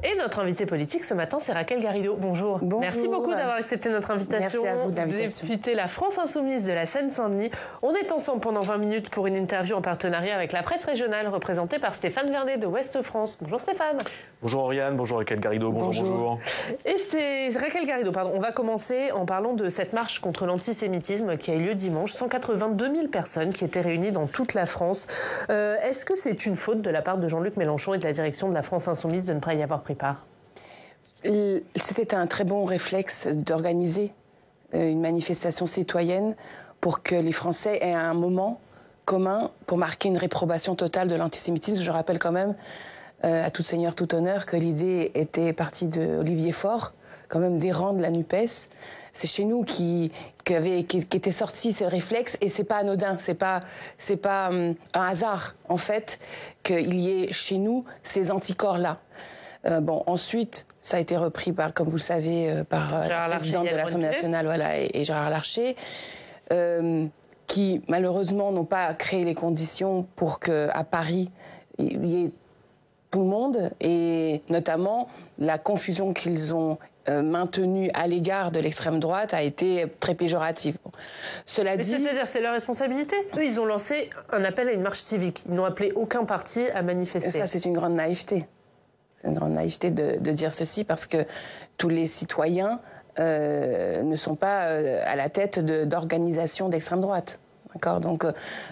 Et notre invité politique ce matin, c'est Raquel Garrido. Bonjour. Bonjour. Merci beaucoup d'avoir accepté notre invitation. Merci à vous de l'invitation. Députée La France Insoumise de la Seine-Saint-Denis. On est ensemble pendant 20 minutes pour une interview en partenariat avec la presse régionale représentée par Stéphane Vernet de Ouest France. Bonjour Stéphane. Bonjour Oriane, bonjour Raquel Garrido, bonjour. Et c'est Raquel Garrido, pardon. On va commencer en parlant de cette marche contre l'antisémitisme qui a eu lieu dimanche. 182 000 personnes qui étaient réunies dans toute la France. Est-ce que c'est une faute de la part de Jean-Luc Mélenchon et de la direction de la France Insoumise de ne pas y avoir pris part ? C'était un très bon réflexe d'organiser une manifestation citoyenne pour que les Français aient un moment commun pour marquer une réprobation totale de l'antisémitisme. Je rappelle quand même, à tout seigneur, tout honneur, que l'idée était partie d'Olivier Faure, quand même des rangs de la NUPES. C'est chez nous qui était sorti ce réflexe, et c'est pas anodin, c'est pas un hasard en fait qu'il y ait chez nous ces anticorps-là. Ensuite, ça a été repris par, comme vous le savez, par la présidente de l'Assemblée nationale, voilà, et Gérard Larcher, qui malheureusement n'ont pas créé les conditions pour qu'à Paris il y ait tout le monde, et notamment la confusion qu'ils ont maintenue à l'égard de l'extrême droite a été très péjorative. Cela dit, c'est-à-dire, c'est leur responsabilité. Eux, ils ont lancé un appel à une marche civique. Ils n'ont appelé aucun parti à manifester. Ça, c'est une grande naïveté. C'est une grande naïveté de dire ceci, parce que tous les citoyens ne sont pas à la tête d'organisations d'extrême droite. D'accord. Donc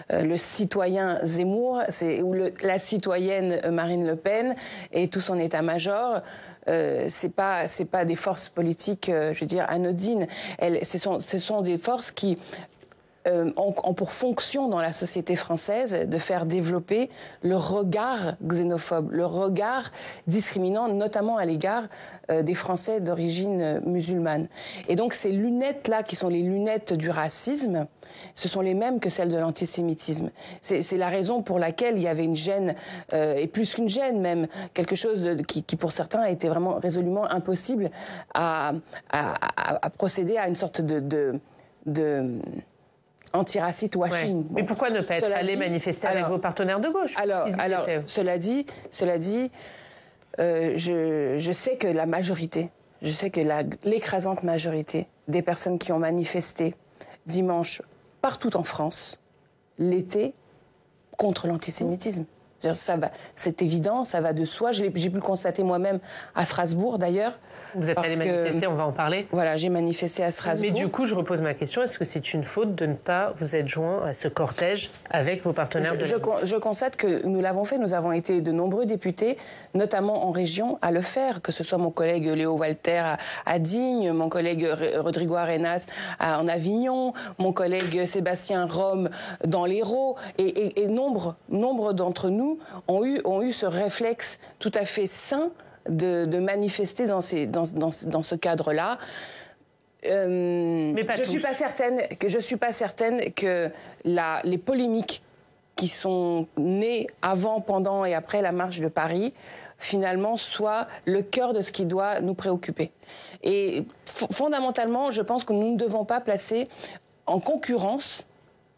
le citoyen Zemmour, ou la citoyenne Marine Le Pen et tout son état-major, c'est pas des forces politiques, je veux dire, anodines. Ce sont des forces qui ont pour fonction dans la société française de faire développer le regard xénophobe, le regard discriminant, notamment à l'égard des Français d'origine musulmane. Et donc ces lunettes-là, qui sont les lunettes du racisme, ce sont les mêmes que celles de l'antisémitisme. C'est la raison pour laquelle il y avait une gêne, et plus qu'une gêne même, quelque chose qui pour certains a été vraiment résolument impossible à procéder à une sorte de antiraciste washing. Ouais. Mais pourquoi ne pas être allé manifester avec vos partenaires de gauche? Cela dit, je sais que la majorité, l'écrasante majorité des personnes qui ont manifesté dimanche partout en France l'étaient contre l'antisémitisme. C'est évident, ça va de soi. J'ai pu le constater moi-même à Strasbourg, d'ailleurs. Vous êtes allé manifester, on va en parler. Voilà, j'ai manifesté à Strasbourg. Mais du coup, je repose ma question, est-ce que c'est une faute de ne pas vous être joint à ce cortège avec vos partenaires de je constate que nous l'avons fait. Nous avons été de nombreux députés, notamment en région, à le faire, que ce soit mon collègue Léo Walter à Digne, mon collègue Rodrigo Arenas en Avignon, mon collègue Sébastien Rome dans l'Hérault, et nombre d'entre nous ont eu ce réflexe tout à fait sain de manifester dans ce cadre-là. Mais pas je suis pas certaine que les polémiques qui sont nées avant, pendant et après la marche de Paris, finalement, soient le cœur de ce qui doit nous préoccuper. Et fondamentalement, je pense que nous ne devons pas placer en concurrence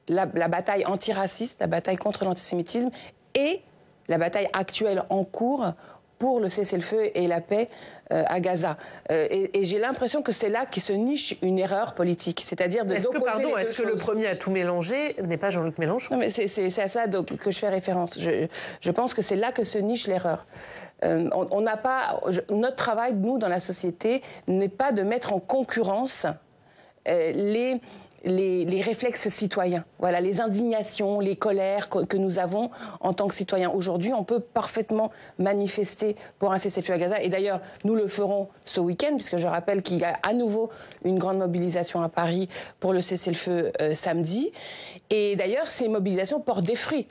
la bataille antiraciste, la bataille contre l'antisémitisme et la bataille actuelle en cours pour le cessez-le-feu et la paix à Gaza. Et j'ai l'impression que c'est là qui se niche une erreur politique, c'est-à-dire de est-ce que le premier à tout mélanger n'est pas Jean-Luc Mélenchon? Non, mais c'est à ça que je fais référence. Je pense que c'est là que se niche l'erreur. On n'a pas notre travail, nous, dans la société, n'est pas de mettre en concurrence les réflexes citoyens, voilà, les indignations, les colères que nous avons en tant que citoyens. Aujourd'hui, on peut parfaitement manifester pour un cessez-le-feu à Gaza. Et d'ailleurs, nous le ferons ce week-end, puisque je rappelle qu'il y a à nouveau une grande mobilisation à Paris pour le cessez-le-feu samedi. Et d'ailleurs, ces mobilisations portent des fruits.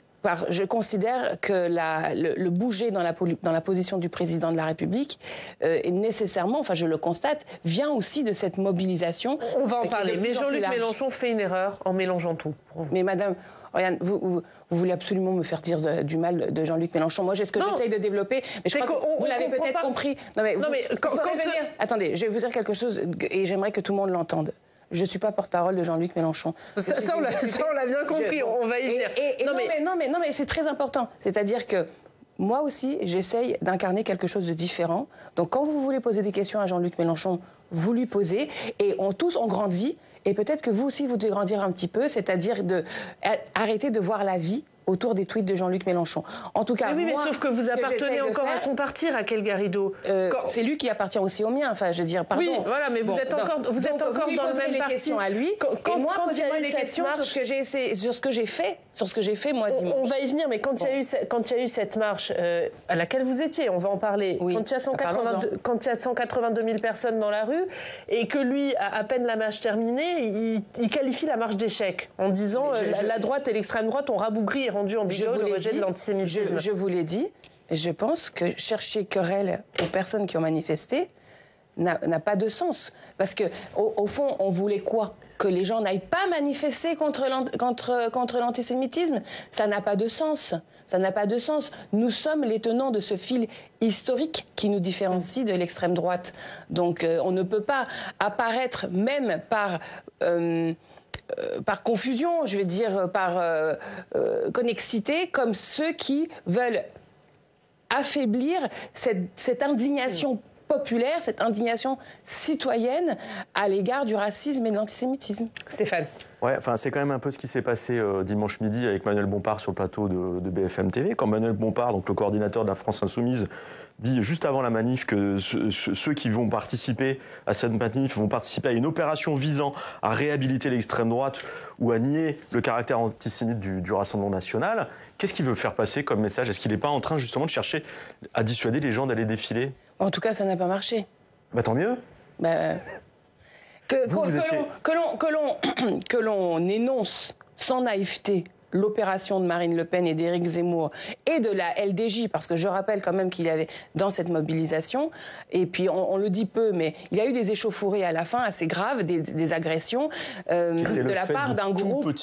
Je considère que le bouger dans la position du président de la République est nécessairement, enfin je le constate, vient aussi de cette mobilisation. On va en parler, mais Jean-Luc Mélenchon fait une erreur en mélangeant tout. Mais madame, Oriane, vous voulez absolument me faire dire du mal de Jean-Luc Mélenchon. Moi, j'ai ce que j'essaye de développer, mais je crois que vous l'avez peut-être compris. Attendez, je vais vous dire quelque chose et j'aimerais que tout le monde l'entende. Je ne suis pas porte-parole de Jean-Luc Mélenchon. Ça, on l'a bien compris, on va y venir. Non, mais c'est très important. C'est-à-dire que moi aussi, j'essaye d'incarner quelque chose de différent. Donc quand vous voulez poser des questions à Jean-Luc Mélenchon, vous lui posez, et tous on grandit, et peut-être que vous aussi vous devez grandir un petit peu, c'est-à-dire arrêter de voir la vie autour des tweets de Jean-Luc Mélenchon. En tout cas, mais oui, moi, mais sauf que vous appartenez encore à son parti, Raquel Garrido. C'est lui qui appartient aussi au mien. Enfin, je veux dire, pardon. Oui, voilà, mais vous êtes encore dans le même parti. Questions à lui. Et moi, posez-moi des questions sur ce que j'ai fait, moi, dimanche. On va y venir, mais quand il y a eu cette marche à laquelle vous étiez, on va en parler. Oui. Quand il y a 182 000 personnes dans la rue et que lui, à peine la marche terminée, il qualifie la marche d'échec en disant la droite et l'extrême droite ont rabougri et rendu ambigu le rejet de l'antisémitisme. Je vous l'ai dit, je pense que chercher querelle aux personnes qui ont manifesté n'a pas de sens. Parce que au fond, on voulait quoi? Que les gens n'aillent pas manifester contre l'antisémitisme? Ça n'a pas de sens. Ça n'a pas de sens. Nous sommes les tenants de ce fil historique qui nous différencie de l'extrême droite. Donc on ne peut pas apparaître même par confusion, je veux dire, par connexité, comme ceux qui veulent affaiblir cette indignation populaire, cette indignation citoyenne à l'égard du racisme et de l'antisémitisme. Stéphane. Ouais, enfin, c'est quand même un peu ce qui s'est passé dimanche midi avec Manuel Bompard sur le plateau de BFM TV. Quand Manuel Bompard, donc le coordinateur de la France Insoumise, dit juste avant la manif que ceux qui vont participer à cette manif vont participer à une opération visant à réhabiliter l'extrême droite ou à nier le caractère antisémite du Rassemblement national. Qu'est-ce qu'il veut faire passer comme message? Est-ce qu'il n'est pas en train justement de chercher à dissuader les gens d'aller défiler? En tout cas, ça n'a pas marché. Bah tant mieux. Que l'on énonce sans naïveté l'opération de Marine Le Pen et d'Éric Zemmour et de la LDJ, parce que je rappelle quand même qu'il y avait dans cette mobilisation, et puis on le dit peu, mais il y a eu des échauffourées à la fin assez graves, des agressions de la part d'un groupe.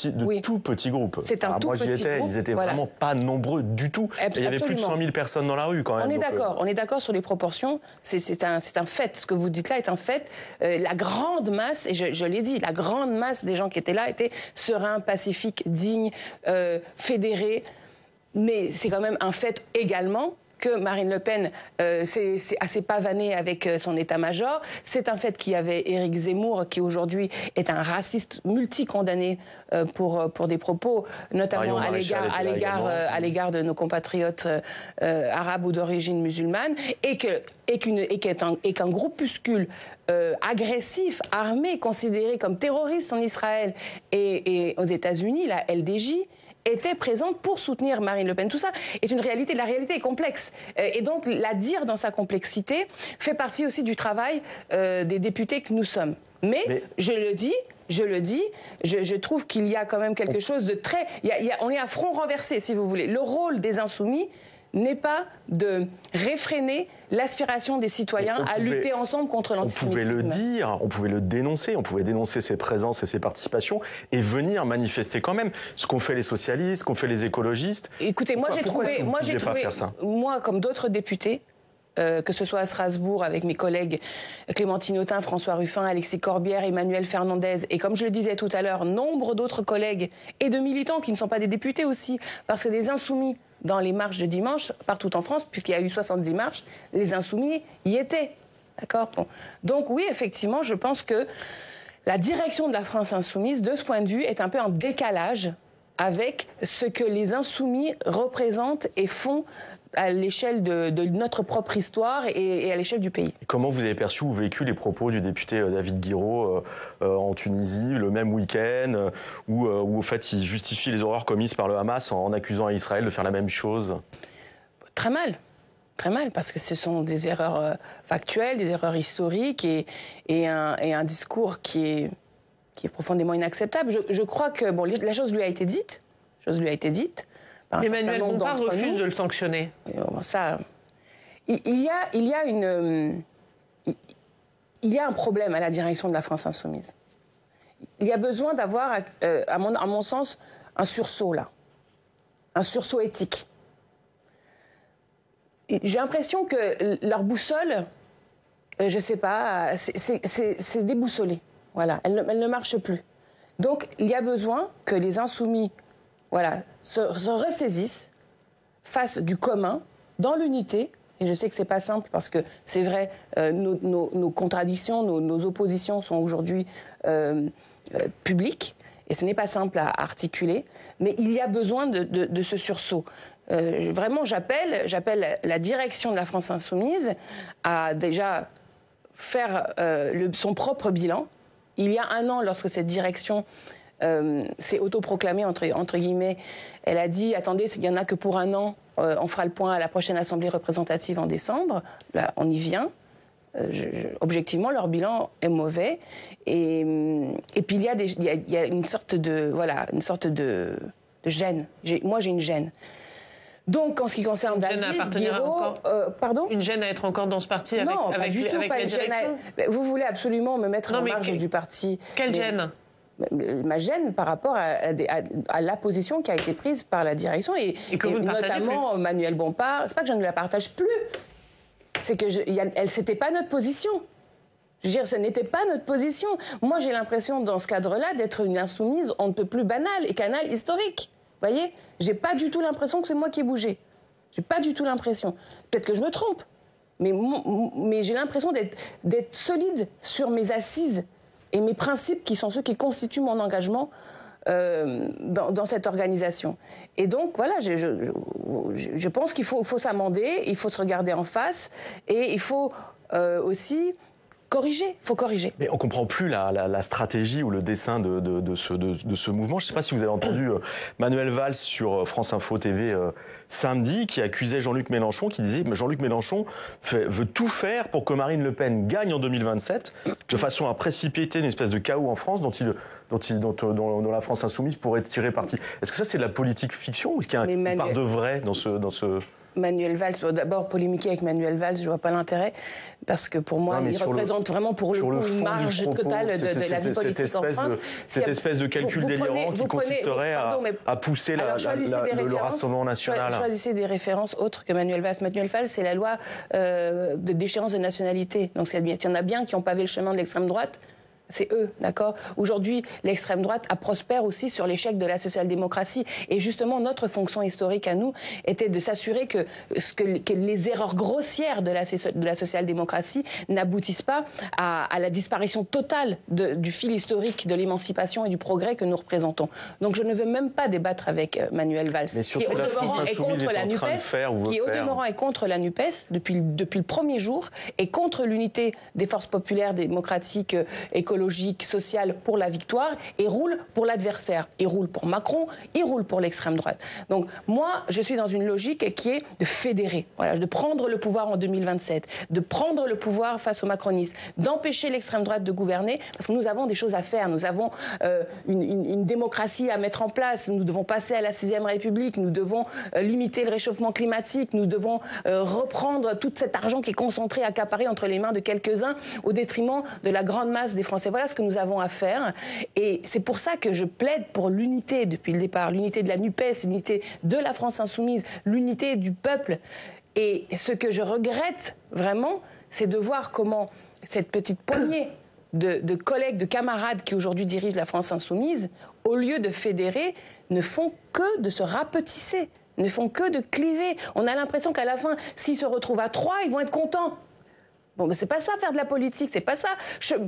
Tout petit groupe. C'est un tout petit groupe. Moi j'y étais, ils étaient vraiment pas nombreux du tout. Et il y avait plus de 100 000 personnes dans la rue quand même. On est d'accord sur les proportions, c'est un fait. Ce que vous dites là est un fait. La grande masse, et je l'ai dit, la grande masse des gens qui étaient là étaient sereins, pacifiques, dignes, fédérés, mais c'est quand même un fait également que Marine Le Pen s'est assez pavanée avec son état-major. C'est un fait qu'il y avait Éric Zemmour, qui aujourd'hui est un raciste multicondamné pour des propos, notamment à l'égard de nos compatriotes arabes ou d'origine musulmane, et qu'un groupuscule agressif, armé, considéré comme terroriste en Israël et aux États-Unis, la LDJ, était présente pour soutenir Marine Le Pen. Tout ça est une réalité. La réalité est complexe. Et donc, la dire dans sa complexité fait partie aussi du travail des députés que nous sommes. Mais je le dis, je trouve qu'il y a quand même quelque chose de très... on est à front renversé, si vous voulez. Le rôle des Insoumis n'est pas de réfréner l'aspiration des citoyens à lutter ensemble contre l'antisémitisme. On pouvait le dire, on pouvait le dénoncer, on pouvait dénoncer ses présences et ses participations et venir manifester quand même. Ce qu'ont fait les socialistes, ce qu'ont fait les écologistes. Écoutez, moi j'ai trouvé, comme d'autres députés, que ce soit à Strasbourg avec mes collègues Clémentine Autain, François Ruffin, Alexis Corbière, Emmanuel Fernandez, et comme je le disais tout à l'heure, nombre d'autres collègues et de militants qui ne sont pas des députés aussi, parce que des insoumis dans les marches de dimanche, partout en France, puisqu'il y a eu 70 marches, les insoumis y étaient. D'accord ? Bon. Donc oui, effectivement, je pense que la direction de la France insoumise, de ce point de vue, est un peu en décalage avec ce que les insoumis représentent et font à l'échelle de notre propre histoire et à l'échelle du pays. Et comment vous avez perçu ou vécu les propos du député David Guiraud en Tunisie, le même week-end, où au fait il justifie les horreurs commises par le Hamas en accusant Israël de faire la même chose? Très mal. Très mal, parce que ce sont des erreurs factuelles, des erreurs historiques et un discours qui est profondément inacceptable. Je crois que la chose lui a été dite. Emmanuel Bompard refuse de le sanctionner. Ça, il y a un problème à la direction de la France insoumise. Il y a besoin d'avoir, à mon sens, un sursaut là, un sursaut éthique. J'ai l'impression que leur boussole, je sais pas, c'est déboussolé. Voilà, elle ne marche plus. Donc, il y a besoin que les insoumis, se ressaisissent, fassent du commun dans l'unité. Et je sais que c'est pas simple parce que c'est vrai, nos contradictions, nos oppositions sont aujourd'hui publiques. Et ce n'est pas simple à articuler, mais il y a besoin de ce sursaut. Vraiment, j'appelle la direction de la France Insoumise à déjà faire son propre bilan. Il y a un an, lorsque cette direction s'est autoproclamée, entre guillemets, elle a dit « Attendez, il n'y en a que pour un an, on fera le point à la prochaine Assemblée représentative en décembre. » Là, on y vient. Objectivement, leur bilan est mauvais. Et puis, il y a une sorte de gêne. Moi, j'ai une gêne. Donc, en ce qui concerne David Guiraud... pardon ? Une gêne à être encore dans ce parti avec, non, pas du tout, pas une gêne. Vous voulez absolument me mettre en marge du parti. Quelle gêne ? Ma gêne par rapport à la position qui a été prise par la direction et notamment plus. Manuel Bompard. C'est pas que je ne la partage plus. C'est que c'était pas notre position. Je veux dire, ce n'était pas notre position. Moi, j'ai l'impression, dans ce cadre-là, d'être une insoumise on ne peut plus banale et canal historique. Vous voyez ? J'ai pas du tout l'impression que c'est moi qui ai bougé. J'ai pas du tout l'impression. Peut-être que je me trompe. Mais j'ai l'impression d'être solide sur mes assises et mes principes qui sont ceux qui constituent mon engagement dans cette organisation. Et donc, voilà, je pense qu'il faut s'amender, il faut se regarder en face et il faut aussi corriger. Il faut corriger. Mais on ne comprend plus la stratégie ou le dessin de ce mouvement. Je ne sais pas si vous avez entendu Manuel Valls sur France Info TV samedi, qui accusait Jean-Luc Mélenchon, qui disait Jean-Luc Mélenchon veut tout faire pour que Marine Le Pen gagne en 2027, de façon à précipiter une espèce de chaos en France dont la France Insoumise pourrait tirer parti. Est-ce que ça, c'est de la politique fiction ou est-ce qu'il y a une part de vrai dans ce... Manuel Valls, d'abord polémiquer avec Manuel Valls, je ne vois pas l'intérêt, parce que pour moi, il représente vraiment pour le coup une marge totale de la vie politique en France. Cette espèce de calcul délirant qui consisterait à pousser le Rassemblement national. Choisissez des références autres que Manuel Valls. Manuel Valls, c'est la loi de déchéance de nationalité. Donc il y en a bien qui ont pavé le chemin de l'extrême droite. C'est eux, d'accord ? Aujourd'hui, l'extrême droite prospère aussi sur l'échec de la social-démocratie. Et justement, notre fonction historique à nous était de s'assurer que les erreurs grossières de la social-démocratie n'aboutissent pas à la disparition totale du fil historique de l'émancipation et du progrès que nous représentons. Donc je ne veux même pas débattre avec Manuel Valls, qui au demeurant est contre la NUPES, qui au demeurant est contre la NUPES depuis le premier jour, et contre l'unité des forces populaires démocratiques écologique, sociale pour la victoire, et roule pour l'adversaire. Il roule pour Macron, il roule pour l'extrême droite. Donc moi, je suis dans une logique qui est de fédérer, voilà, de prendre le pouvoir en 2027, de prendre le pouvoir face aux macronistes, d'empêcher l'extrême droite de gouverner, parce que nous avons des choses à faire, nous avons une démocratie à mettre en place, nous devons passer à la 6e République, nous devons limiter le réchauffement climatique, nous devons reprendre tout cet argent qui est concentré, accaparé entre les mains de quelques-uns au détriment de la grande masse des Français. Voilà ce que nous avons à faire. Et c'est pour ça que je plaide pour l'unité depuis le départ, l'unité de la NUPES, l'unité de la France Insoumise, l'unité du peuple. Et ce que je regrette vraiment, c'est de voir comment cette petite poignée de collègues, de camarades qui aujourd'hui dirigent la France Insoumise, au lieu de fédérer, ne font que de se rapetisser, ne font que de cliver. On a l'impression qu'à la fin, s'ils se retrouvent à 3, ils vont être contents. Bon, mais c'est pas ça faire de la politique, c'est pas ça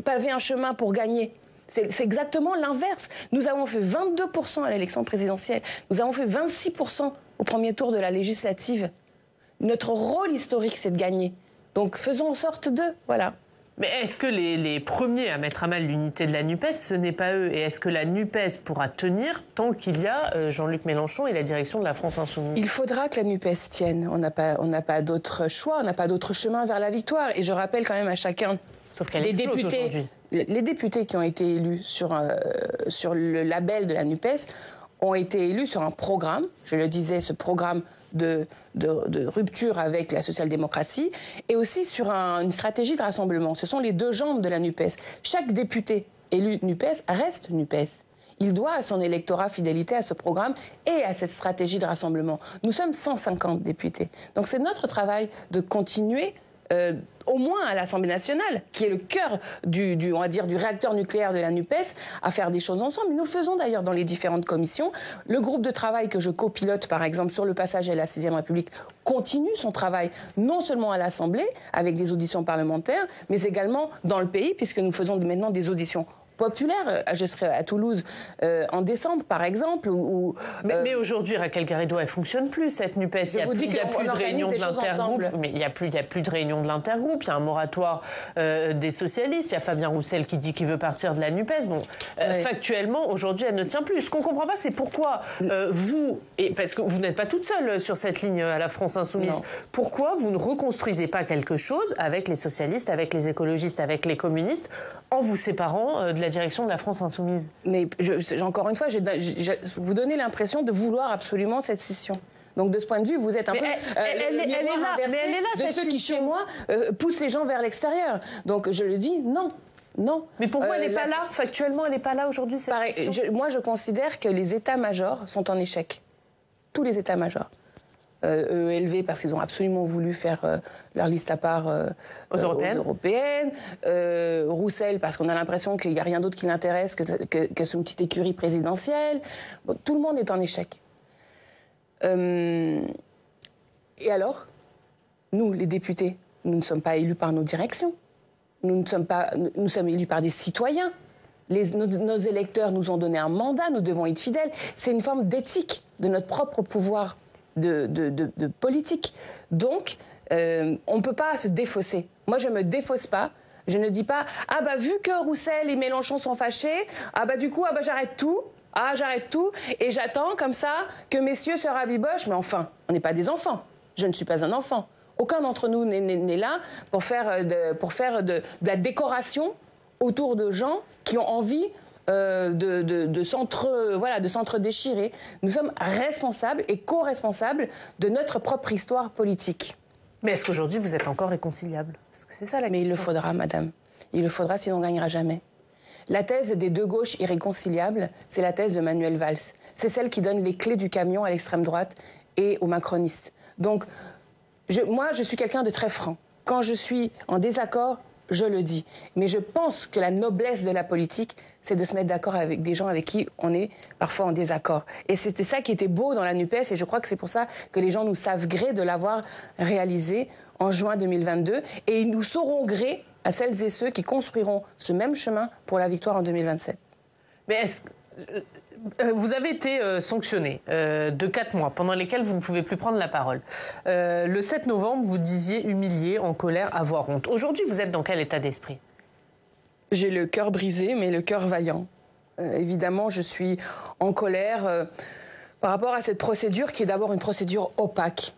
paver un chemin pour gagner. C'est exactement l'inverse. Nous avons fait 22% à l'élection présidentielle, nous avons fait 26% au premier tour de la législative. Notre rôle historique, c'est de gagner. Donc faisons en sorte de, voilà. Mais est-ce que les premiers à mettre à mal l'unité de la NUPES, ce n'est pas eux ? Et est-ce que la NUPES pourra tenir tant qu'il y a Jean-Luc Mélenchon et la direction de la France Insoumise ? Il faudra que la NUPES tienne. On n'a pas d'autre choix, on n'a pas d'autre chemin vers la victoire. Et je rappelle quand même à chacun des députés, les députés qui ont été élus sur le label de la NUPES ont été élus sur un programme, je le disais, ce programme de rupture avec la social-démocratie, et aussi sur une stratégie de rassemblement. Ce sont les deux jambes de la NUPES. Chaque député élu NUPES reste NUPES. Il doit à son électorat fidélité à ce programme et à cette stratégie de rassemblement. Nous sommes 150 députés. Donc c'est notre travail de continuer au moins à l'Assemblée nationale, qui est le cœur on va dire, du réacteur nucléaire de la NUPES, à faire des choses ensemble. Nous le faisons d'ailleurs dans les différentes commissions. Le groupe de travail que je copilote, par exemple, sur le passage à la 6e République, continue son travail, non seulement à l'Assemblée, avec des auditions parlementaires, mais également dans le pays, puisque nous faisons maintenant des auditions populaire. Je serai à Toulouse en décembre, par exemple. Mais aujourd'hui, Raquel Garrido, elle ne fonctionne plus, cette NUPES. Il n'y a plus de réunion de l'intergroupe. Mais il n'y a plus de réunion de l'intergroupe. Il y a un moratoire des socialistes. Il y a Fabien Roussel qui dit qu'il veut partir de la NUPES. Bon, factuellement, aujourd'hui, elle ne tient plus. Ce qu'on ne comprend pas, c'est pourquoi vous, et parce que vous n'êtes pas toute seule sur cette ligne à la France Insoumise, non. Pourquoi vous ne reconstruisez pas quelque chose avec les socialistes, avec les écologistes, avec les communistes, en vous séparant de la direction de la France Insoumise? Mais encore une fois, vous donnez l'impression de vouloir absolument cette scission. Donc de ce point de vue, vous êtes un peu elle est là, de ceux qui, chez moi, poussent les gens vers l'extérieur. Donc je le dis, non. Non. Mais pour vous, elle n'est pas là. Factuellement, elle n'est pas là aujourd'hui, cette scission. Moi, je considère que les états-majors sont en échec. Tous les états-majors. EELV parce qu'ils ont absolument voulu faire leur liste à part aux européennes. Roussel parce qu'on a l'impression qu'il n'y a rien d'autre qui l'intéresse que son petite écurie présidentielle. Bon, tout le monde est en échec. Et alors, nous, les députés, nous ne sommes pas élus par nos directions. Nous sommes élus par des citoyens. Nos électeurs nous ont donné un mandat, nous devons être fidèles. C'est une forme d'éthique de notre propre pouvoir de politique. Donc, on ne peut pas se défausser. Moi, je ne me défausse pas. Je ne dis pas « Ah bah, vu que Roussel et Mélenchon sont fâchés, ah bah du coup, ah bah j'arrête tout. Ah, j'arrête tout et j'attends comme ça que messieurs se rabibochent. » Mais enfin, on n'est pas des enfants. Je ne suis pas un enfant. Aucun d'entre nous n'est là pour faire de la décoration autour de gens qui ont envie de s'entre-déchirer. Nous sommes responsables et co-responsables de notre propre histoire politique. Mais est-ce qu'aujourd'hui, vous êtes encore réconciliable? Parce que c'est ça la question. Mais il le faudra, madame. Il le faudra, sinon on ne gagnera jamais. La thèse des deux gauches irréconciliables, c'est la thèse de Manuel Valls. C'est celle qui donne les clés du camion à l'extrême droite et aux macronistes. Donc, moi, je suis quelqu'un de très franc. Quand je suis en désaccord, je le dis. Mais je pense que la noblesse de la politique, c'est de se mettre d'accord avec des gens avec qui on est parfois en désaccord. Et c'était ça qui était beau dans la NUPES, et je crois que c'est pour ça que les gens nous savent gré de l'avoir réalisé en juin 2022. Et ils nous sauront gré à celles et ceux qui construiront ce même chemin pour la victoire en 2027. Mais vous avez été sanctionné de 4 mois, pendant lesquels vous ne pouvez plus prendre la parole. Le 7 novembre, vous disiez humilié, en colère, avoir honte. Aujourd'hui, vous êtes dans quel état d'esprit? J'ai le cœur brisé, mais le cœur vaillant. Évidemment, je suis en colère par rapport à cette procédure qui est d'abord une procédure opaque.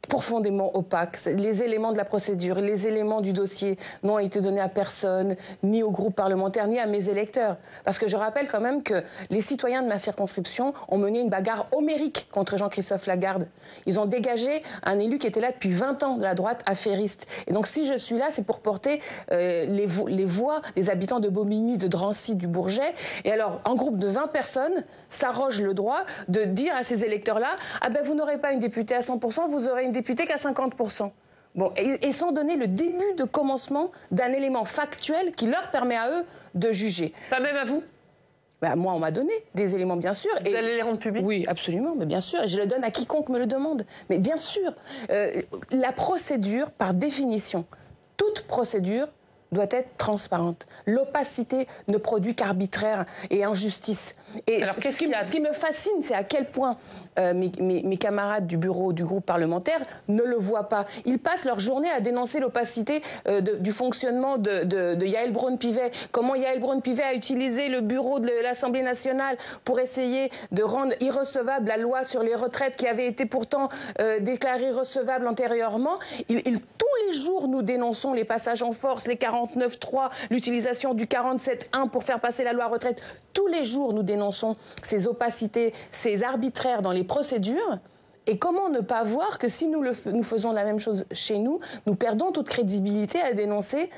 Profondément opaque. Les éléments de la procédure, les éléments du dossier n'ont été donnés à personne, ni au groupe parlementaire, ni à mes électeurs. Parce que je rappelle quand même que les citoyens de ma circonscription ont mené une bagarre homérique contre Jean-Christophe Lagarde. Ils ont dégagé un élu qui était là depuis 20 ans de la droite affairiste. Et donc si je suis là, c'est pour porter les voix des habitants de Bobigny, de Drancy, du Bourget. Et alors, un groupe de 20 personnes s'arroge le droit de dire à ces électeurs-là « Ah ben vous n'aurez pas une députée à 100%, vous aurez une députée qu'à 50%. Bon, et sans donner le début de commencement d'un élément factuel qui leur permet à eux de juger. Pas même à vous? Ben, moi, on m'a donné des éléments, bien sûr. Vous allez les rendre publics? Oui, absolument, mais bien sûr. Et je le donne à quiconque me le demande. Mais bien sûr, la procédure, par définition, toute procédure doit être transparente. L'opacité ne produit qu'arbitraire et injustice. Et alors, ce qui me fascine, c'est à quel point mes camarades du bureau du groupe parlementaire ne le voient pas. Ils passent leur journée à dénoncer l'opacité du fonctionnement de Yaël Braun-Pivet. Comment Yaël Braun-Pivet a utilisé le bureau de l'Assemblée nationale pour essayer de rendre irrecevable la loi sur les retraites qui avait été pourtant déclarée recevable antérieurement. Tous les jours, nous dénonçons les passages en force, les 49.3, l'utilisation du 47.1 pour faire passer la loi retraite. Tous les jours, nous dénonçons ces opacités, ces arbitraires dans les procédures. Et comment ne pas voir que si nous faisons la même chose chez nous, nous perdons toute crédibilité à dénoncer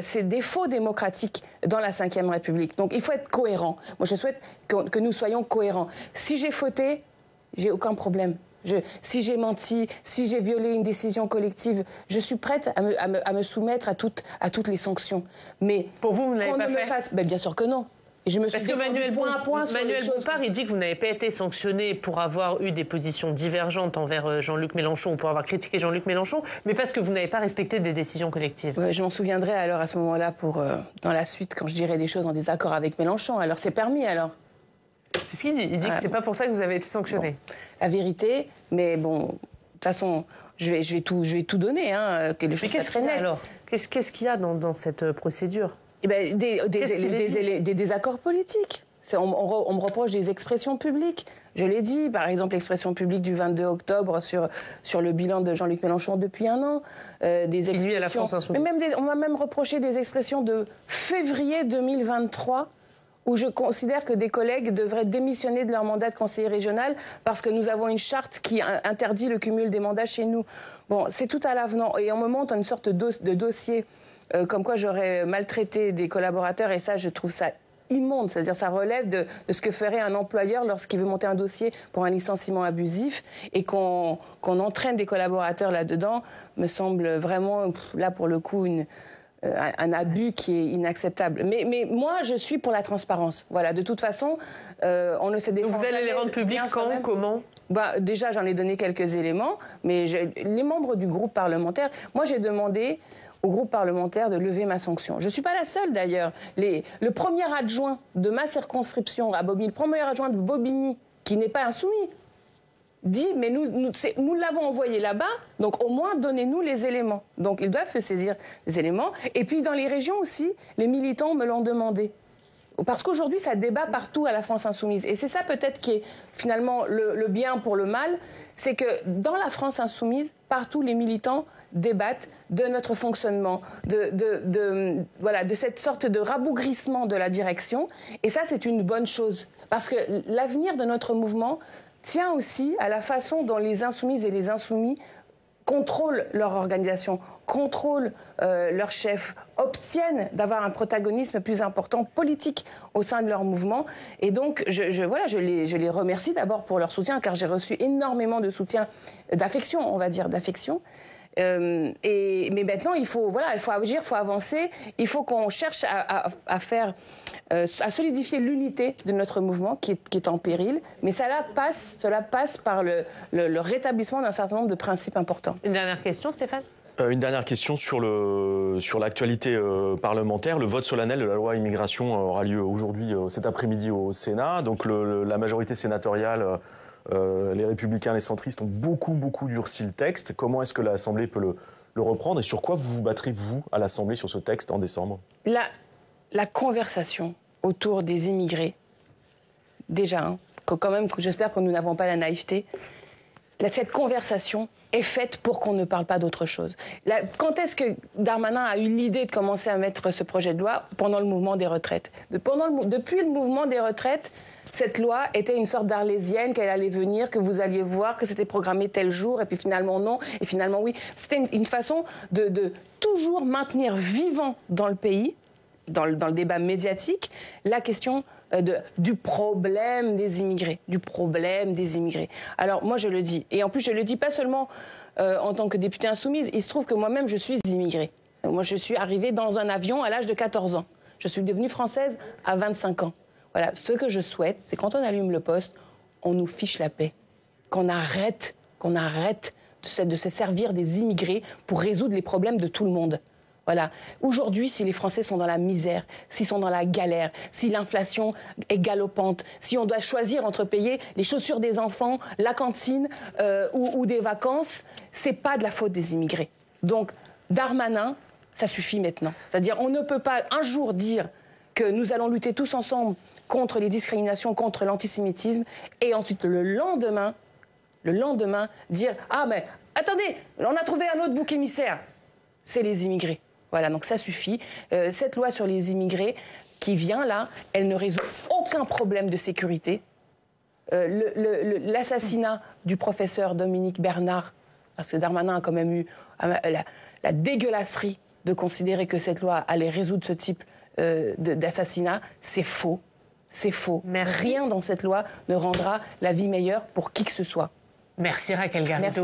ces défauts démocratiques dans la Ve République. Donc il faut être cohérent. Moi je souhaite que nous soyons cohérents. Si j'ai fauté, j'ai aucun problème. Si j'ai menti, si j'ai violé une décision collective, je suis prête à me soumettre à toutes les sanctions. Mais pour vous n'avez pas fait bien sûr que non. Et je me suis Manuel Manuel Bompard, il dit que vous n'avez pas été sanctionné pour avoir eu des positions divergentes envers Jean-Luc Mélenchon ou pour avoir critiqué Jean-Luc Mélenchon, mais parce que vous n'avez pas respecté des décisions collectives. Ouais, je m'en souviendrai alors à ce moment-là dans la suite quand je dirai des choses en désaccord avec Mélenchon. Alors c'est permis alors. C'est ce qu'il dit. Il dit que c'est pas pour ça que vous avez été sanctionné. Bon. La vérité, mais bon, de toute façon, je vais tout donner. Hein, que les choses mais qu'est-ce qu'il y a alors ? Qu'est-ce qu'il y a dans cette procédure ? Eh ben, des désaccords politiques. On me reproche des expressions publiques. Je l'ai dit, par exemple, l'expression publique du 22 octobre sur le bilan de Jean-Luc Mélenchon depuis un an. Des expressions, lui à la France Insoumise. On m'a même reproché des expressions de février 2023 où je considère que des collègues devraient démissionner de leur mandat de conseiller régional parce que nous avons une charte qui interdit le cumul des mandats chez nous. Bon, c'est tout à l'avenant. Et on me montre une sorte de dossier comme quoi j'aurais maltraité des collaborateurs, et ça, je trouve ça immonde. C'est-à-dire, ça relève de ce que ferait un employeur lorsqu'il veut monter un dossier pour un licenciement abusif, et qu'on entraîne des collaborateurs là-dedans, me semble vraiment, là, pour le coup, un abus qui est inacceptable. Mais moi, je suis pour la transparence. Voilà, de toute façon, on ne se défend jamais. Vous allez les rendre publics quand, comment ? Déjà, j'en ai donné quelques éléments, mais les membres du groupe parlementaire, moi, j'ai demandé au groupe parlementaire de lever ma sanction. Je ne suis pas la seule, d'ailleurs. Le premier adjoint de ma circonscription à Bobigny, le premier adjoint de Bobigny, qui n'est pas insoumis, dit, mais nous l'avons envoyé là-bas, donc au moins donnez-nous les éléments. Donc ils doivent se saisir des éléments. Et puis dans les régions aussi, les militants me l'ont demandé. Parce qu'aujourd'hui, ça débat partout à la France Insoumise. Et c'est ça peut-être qui est finalement le bien pour le mal, c'est que dans la France Insoumise, partout les militants débattent de notre fonctionnement, de cette sorte de rabougrissement de la direction. Et ça, c'est une bonne chose. Parce que l'avenir de notre mouvement tient aussi à la façon dont les insoumises et les insoumis contrôlent leur organisation, contrôlent leur chef, obtiennent d'avoir un protagonisme plus important politique au sein de leur mouvement. Et donc, je les remercie d'abord pour leur soutien, car j'ai reçu énormément de soutien, d'affection, on va dire, d'affection. Mais maintenant, il faut agir, il faut avancer, il faut qu'on cherche à solidifier l'unité de notre mouvement qui est en péril, mais cela passe par le rétablissement d'un certain nombre de principes importants. Une dernière question, Stéphane ? Une dernière question sur l'actualité parlementaire. Le vote solennel de la loi immigration aura lieu aujourd'hui, cet après-midi au Sénat. Donc la majorité sénatoriale, les Républicains, les centristes ont beaucoup durci le texte. Comment est-ce que l'Assemblée peut le reprendre, et sur quoi vous vous battrez, vous, à l'Assemblée, sur ce texte en décembre ? La conversation autour des immigrés, déjà, quand même, j'espère que nous n'avons pas la naïveté, cette conversation est faite pour qu'on ne parle pas d'autre chose. Quand est-ce que Darmanin a eu l'idée de commencer à mettre ce projet de loi ? Pendant le mouvement des retraites. Depuis le mouvement des retraites, cette loi était une sorte d'arlésienne, qu'elle allait venir, que vous alliez voir, que c'était programmé tel jour, et puis finalement non, et finalement oui. C'était une façon de toujours maintenir vivant dans le pays, dans le débat médiatique, la question du problème des immigrés. Alors moi je le dis, et en plus je le dis pas seulement en tant que députée insoumise, il se trouve que moi-même je suis immigrée. Moi je suis arrivée dans un avion à l'âge de 14 ans. Je suis devenue française à 25 ans. Voilà, ce que je souhaite, c'est quand on allume le poste, on nous fiche la paix. Qu'on arrête de se servir des immigrés pour résoudre les problèmes de tout le monde. Voilà. Aujourd'hui, si les Français sont dans la misère, s'ils sont dans la galère, si l'inflation est galopante, si on doit choisir entre payer les chaussures des enfants, la cantine ou des vacances, c'est pas de la faute des immigrés. Donc, Darmanin, ça suffit maintenant. C'est-à-dire, on ne peut pas un jour dire que nous allons lutter tous ensemble contre les discriminations, contre l'antisémitisme, et ensuite le lendemain, dire « Ah, mais attendez, on a trouvé un autre bouc émissaire, c'est les immigrés ». Voilà, donc ça suffit. Cette loi sur les immigrés qui vient là, elle ne résout aucun problème de sécurité. L'assassinat du professeur Dominique Bernard, parce que Darmanin a quand même eu la dégueulasserie de considérer que cette loi allait résoudre ce type d'assassinat, c'est faux. C'est faux. Merci. Rien dans cette loi ne rendra la vie meilleure pour qui que ce soit. Merci Raquel Garrido.